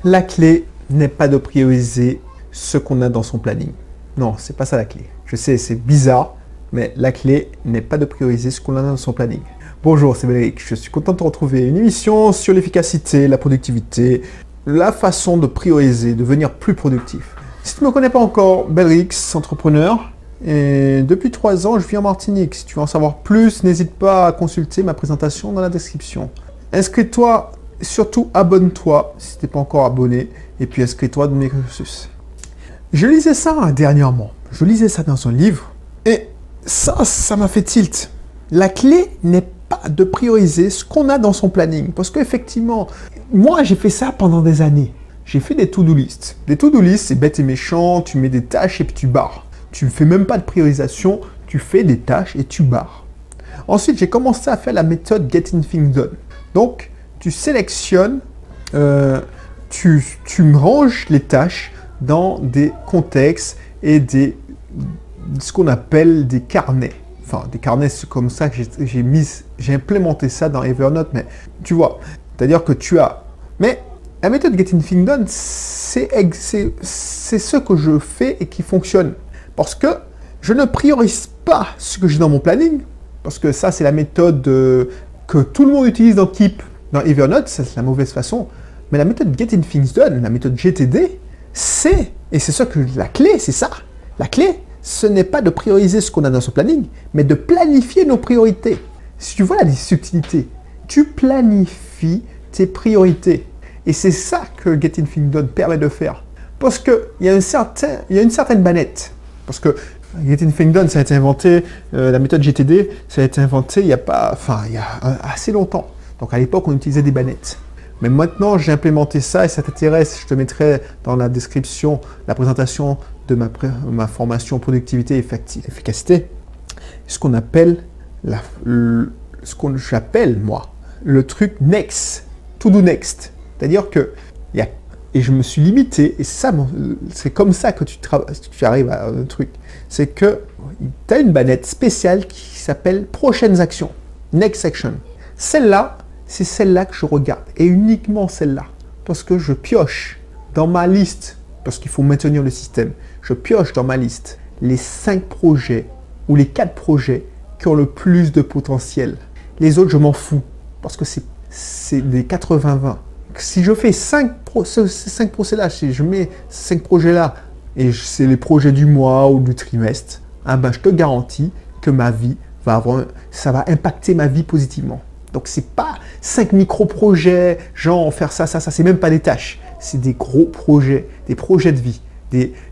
La clé n'est pas de prioriser ce qu'on a dans son planning. Non, c'est pas ça la clé. Je sais, c'est bizarre, mais la clé n'est pas de prioriser ce qu'on a dans son planning. Bonjour, c'est Belric. Je suis content de te retrouver. Une émission sur l'efficacité, la productivité, la façon de prioriser, de devenir plus productif. Si tu ne me connais pas encore, Belric, entrepreneur. Et depuis 3 ans, je vis en Martinique. Si tu veux en savoir plus, n'hésite pas à consulter ma présentation dans la description. Inscris-toi, surtout abonne-toi si tu n'es pas encore abonné. Et puis inscris-toi dans mes cursus. Je lisais ça dernièrement. Je lisais ça dans un livre. Et ça m'a fait tilt. La clé n'est pas de prioriser ce qu'on a dans son planning. Parce qu'effectivement, moi j'ai fait ça pendant des années. J'ai fait des to-do list. Des to-do list, c'est bête et méchant. Tu mets des tâches et puis tu barres. Tu ne fais même pas de priorisation. Tu fais des tâches et tu barres. Ensuite, j'ai commencé à faire la méthode Getting Things Done. Donc, tu sélectionnes, tu ranges les tâches dans des contextes et ce qu'on appelle des carnets. Enfin, des carnets, c'est comme ça que j'ai implémenté ça dans Evernote, mais tu vois, c'est-à-dire que tu as... Mais la méthode Getting Things Done, c'est ce que je fais et qui fonctionne. Parce que je ne priorise pas ce que j'ai dans mon planning, parce que ça, c'est la méthode que tout le monde utilise dans Keep, dans Evernote, c'est la mauvaise façon. Mais la méthode Getting Things Done, la méthode GTD, et c'est ça que la clé, c'est ça. La clé, ce n'est pas de prioriser ce qu'on a dans son planning, mais de planifier nos priorités. Si tu vois la subtilité, tu planifies tes priorités. Et c'est ça que Getting Things Done permet de faire. Parce qu'il y a une certaine manette. Parce que Getting Things Done, ça a été inventé, la méthode GTD, ça a été inventé il y a assez longtemps. Donc à l'époque, on utilisait des bannettes. Mais maintenant, j'ai implémenté ça et ça t'intéresse, je te mettrai dans la description la présentation de ma formation productivité et efficacité. Ce qu'on appelle, j'appelle moi, le truc next, to do next. C'est-à-dire que, et je me suis limité, et c'est comme ça que tu arrives à un truc. C'est que tu as une banette spéciale qui s'appelle prochaines actions, next action. Celle-là, c'est celle-là que je regarde, et uniquement celle-là, parce que je pioche dans ma liste, parce qu'il faut maintenir le système, je pioche dans ma liste les 5 projets ou les 4 projets qui ont le plus de potentiel. Les autres, je m'en fous, parce que c'est des 80-20. Si je fais ces 5 projets-là, si je mets ces 5 projets-là, et c'est les projets du mois ou du trimestre, je te garantis que ma vie ça va impacter ma vie positivement. Donc, ce n'est pas 5 micro-projets, genre faire ça, c'est même pas des tâches. C'est des gros projets, des projets de vie.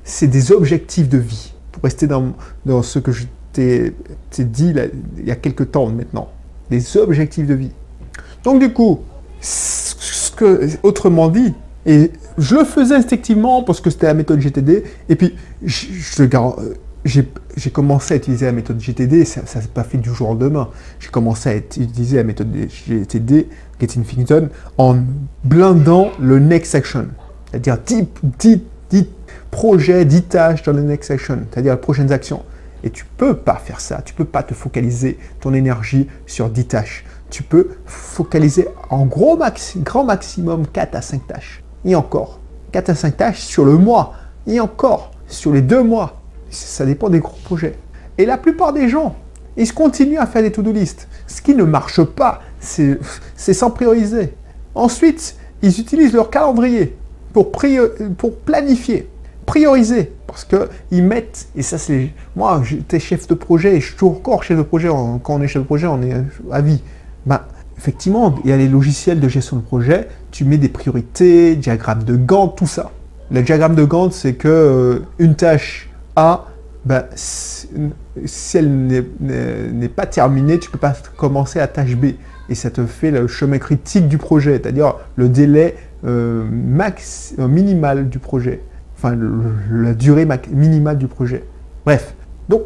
C'est des objectifs de vie. Pour rester dans ce que je t'ai dit là, il y a quelques temps maintenant. Des objectifs de vie. Donc, du coup, autrement dit, et je le faisais instinctivement parce que c'était la méthode GTD, et puis j'ai commencé à utiliser la méthode GTD, ça ne s'est pas fait du jour au lendemain. J'ai commencé à utiliser la méthode GTD, Getting Things Done, en blindant le next action. C'est-à-dire 10 projets, 10 tâches dans le next action, c'est-à-dire les prochaines actions. Et tu ne peux pas faire ça, tu ne peux pas te focaliser ton énergie sur 10 tâches. Tu peux focaliser en grand maximum 4 à 5 tâches. Et encore, 4 à 5 tâches sur le mois. Et encore, sur les 2 mois. Ça dépend des gros projets. Et la plupart des gens, ils continuent à faire des to-do list. Ce qui ne marche pas, c'est sans prioriser. Ensuite, ils utilisent leur calendrier pour planifier, prioriser. Parce qu'ils mettent, et ça c'est... Moi, j'étais chef de projet, et je suis encore chef de projet. Quand on est chef de projet, on est à vie. Effectivement, il y a les logiciels de gestion de projet. Tu mets des priorités, diagramme de Gantt, tout ça. Le diagramme de Gantt, c'est que une tâche A, si elle n'est pas terminée, tu ne peux pas commencer à tâche B. Et ça te fait le chemin critique du projet, c'est-à-dire le délai minimal du projet. Enfin, la durée minimale du projet. Bref. Donc,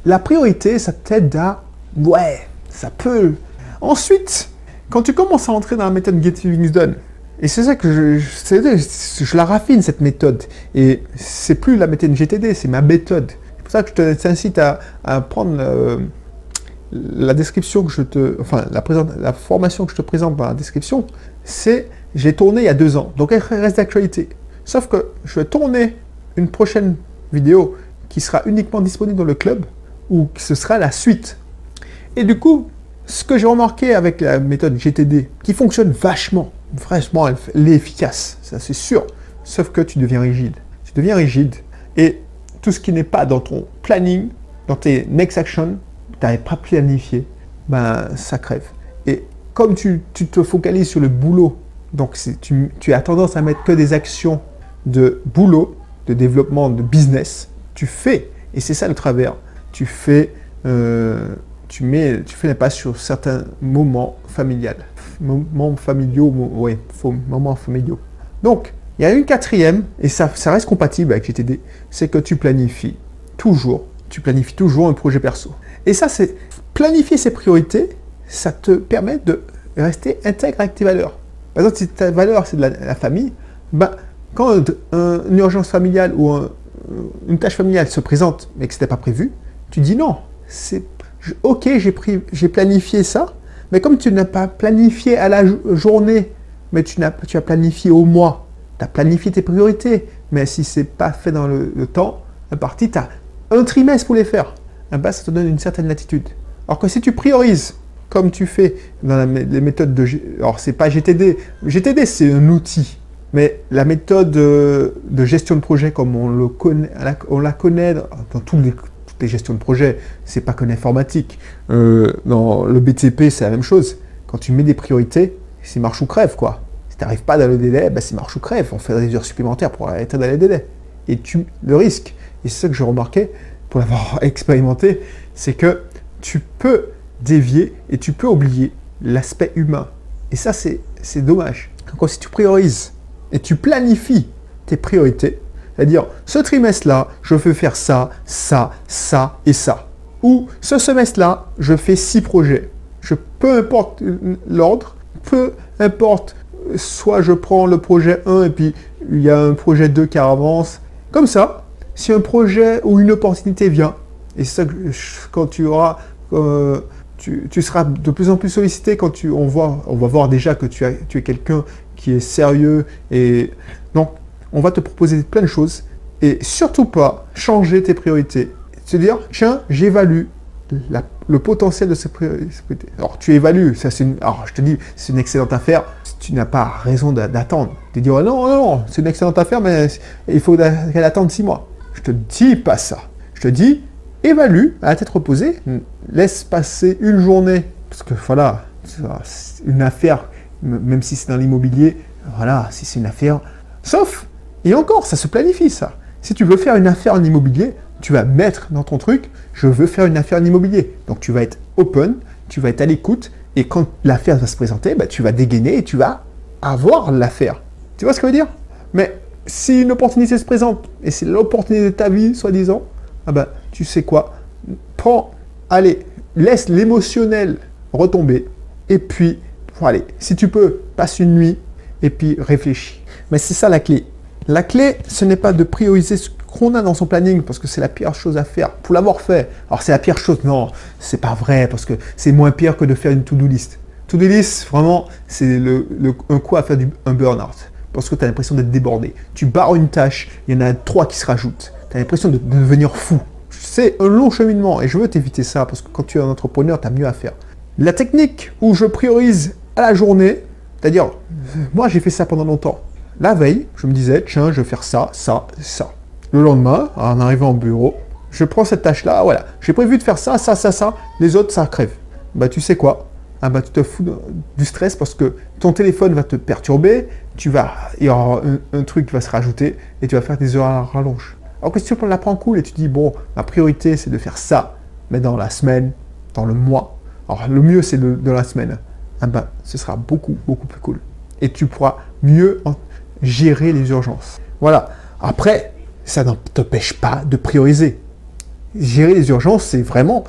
la priorité, ça t'aide à... Ouais, ça peut... Ensuite, quand tu commences à entrer dans la méthode Getting Things Done, et c'est ça que je la raffine, cette méthode. Et c'est plus la méthode GTD, c'est ma méthode. C'est pour ça que je t'incite à prendre la description que je te... Enfin, la formation que je te présente dans la description, c'est... J'ai tourné il y a 2 ans, donc elle reste d'actualité. Sauf que je vais tourner une prochaine vidéo qui sera uniquement disponible dans le club, ou ce sera la suite. Et du coup, ce que j'ai remarqué avec la méthode GTD, qui fonctionne vachement, elle est efficace, ça c'est sûr, sauf que tu deviens rigide. Tu deviens rigide, et tout ce qui n'est pas dans ton planning, dans tes next action, tu n'arrives pas à planifier, ben ça crève. Et comme tu te focalises sur le boulot, donc tu as tendance à mettre que des actions de boulot, de développement, de business, tu fais, et c'est ça le travers, tu fais l'impasse sur certains moments familiaux. Moments familiaux. Donc, il y a une quatrième, et ça reste compatible avec GTD, c'est que tu planifies toujours un projet perso. Et ça, c'est planifier ses priorités, ça te permet de rester intègre avec tes valeurs. Par exemple, si ta valeur, c'est de la famille, ben, quand une urgence familiale ou une tâche familiale se présente, mais que ce n'était pas prévu, tu dis non. Ok, j'ai planifié ça, mais comme tu n'as pas planifié à la journée, mais tu as planifié au mois, tu as planifié tes priorités, mais si ce n'est pas fait dans le temps, à partir, tu as un trimestre pour les faire. Ben, ça te donne une certaine latitude. Alors que si tu priorises, comme tu fais dans les méthodes de... Alors, c'est pas GTD. GTD, c'est un outil. Mais la méthode de gestion de projet, comme on la connaît dans toutes les gestions de projet, c'est pas que l'informatique. Dans le BTP, c'est la même chose. Quand tu mets des priorités, c'est marche ou crève, quoi. Si tu n'arrives pas dans le délai, ben c'est marche ou crève. On fait des heures supplémentaires pour être dans les délais. Et le risque, et c'est ça que j'ai remarqué, pour l'avoir expérimenté, c'est que tu peux dévier et tu peux oublier l'aspect humain. Et ça, c'est dommage. Donc, si tu priorises et tu planifies tes priorités, c'est-à-dire, ce trimestre-là, je veux faire ça, ça, ça et ça. Ou ce semestre-là, je fais 6 projets. Peu importe l'ordre, peu importe, soit je prends le projet 1 et puis il y a un projet 2 qui avance. Comme ça, si un projet ou une opportunité vient, et c'est ça que quand tu auras... tu seras de plus en plus sollicité quand on va voir déjà que tu es quelqu'un qui est sérieux, et donc on va te proposer plein de choses, et surtout pas changer tes priorités. Se dire, tiens, j'évalue le potentiel de ces priorités. Alors tu évalues, alors je te dis, c'est une excellente affaire, tu n'as pas raison d'attendre. Tu dis, oh, non, c'est une excellente affaire, mais il faut qu'elle attende 6 mois. Je te dis pas ça. Je te dis, évalue à la tête reposée, laisse passer une journée, parce que voilà, une affaire, même si c'est dans l'immobilier, voilà, si c'est une affaire, sauf, et encore, ça se planifie ça. Si tu veux faire une affaire en immobilier, tu vas mettre dans ton truc, je veux faire une affaire en immobilier. Donc tu vas être open, tu vas être à l'écoute, et quand l'affaire va se présenter, tu vas dégainer et tu vas avoir l'affaire. Tu vois ce que je veux dire? Mais si une opportunité se présente, et c'est l'opportunité de ta vie, soi-disant, tu sais quoi, laisse l'émotionnel retomber, et puis, si tu peux, passe une nuit, et puis réfléchis. Mais c'est ça la clé. La clé, ce n'est pas de prioriser ce qu'on a dans son planning, parce que c'est la pire chose à faire, pour l'avoir fait. Alors c'est la pire chose, non, c'est pas vrai, parce que c'est moins pire que de faire une to-do list. To-do list, vraiment, c'est un coup à faire un burn-out, parce que tu as l'impression d'être débordé. Tu barres une tâche, il y en a 3 qui se rajoutent. Tu as l'impression de devenir fou. C'est un long cheminement, et je veux t'éviter ça, parce que quand tu es un entrepreneur, tu as mieux à faire. La technique où je priorise à la journée, c'est-à-dire, moi j'ai fait ça pendant longtemps. La veille, je me disais, tiens, je vais faire ça, ça, ça. Le lendemain, en arrivant au bureau, je prends cette tâche-là, voilà. J'ai prévu de faire ça, ça, ça, ça. Les autres, ça crève. Tu sais quoi? Tu te fous du stress parce que ton téléphone va te perturber, il y aura un truc qui va se rajouter et tu vas faire des heures à rallonge. Alors que si tu la prends cool et tu dis, bon, ma priorité, c'est de faire ça, mais dans la semaine, dans le mois. Alors, le mieux, c'est de la semaine. Ce sera beaucoup, beaucoup plus cool. Et tu pourras mieux gérer les urgences. Voilà. Après, ça ne t'empêche pas de prioriser. Gérer les urgences, c'est vraiment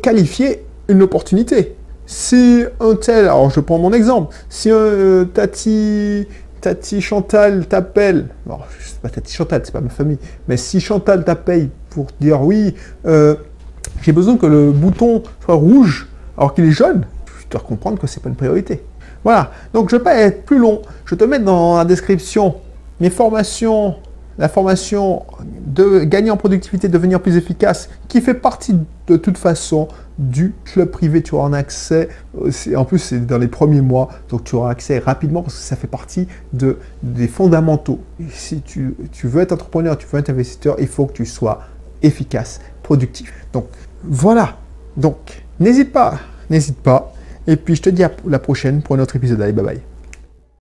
qualifier une opportunité. Si un tel, alors je prends mon exemple, si un Tati Chantal t'appelle, alors je sais pas Tati Chantal, c'est pas ma famille, mais si Chantal t'appelle pour dire oui, J'ai besoin que le bouton soit rouge alors qu'il est jaune. Je dois comprendre que ce n'est pas une priorité. Voilà, donc je ne vais pas être plus long. Je vais te mettre dans la description mes formations, la formation de gagner en productivité, devenir plus efficace, qui fait partie de toute façon du club privé. Tu auras un accès, en plus c'est dans les premiers mois, donc tu auras accès rapidement parce que ça fait partie des fondamentaux. Et si tu veux être entrepreneur, tu veux être investisseur, il faut que tu sois efficace, productif. Donc voilà, donc n'hésite pas. Et puis je te dis à la prochaine pour un autre épisode. Allez, bye bye.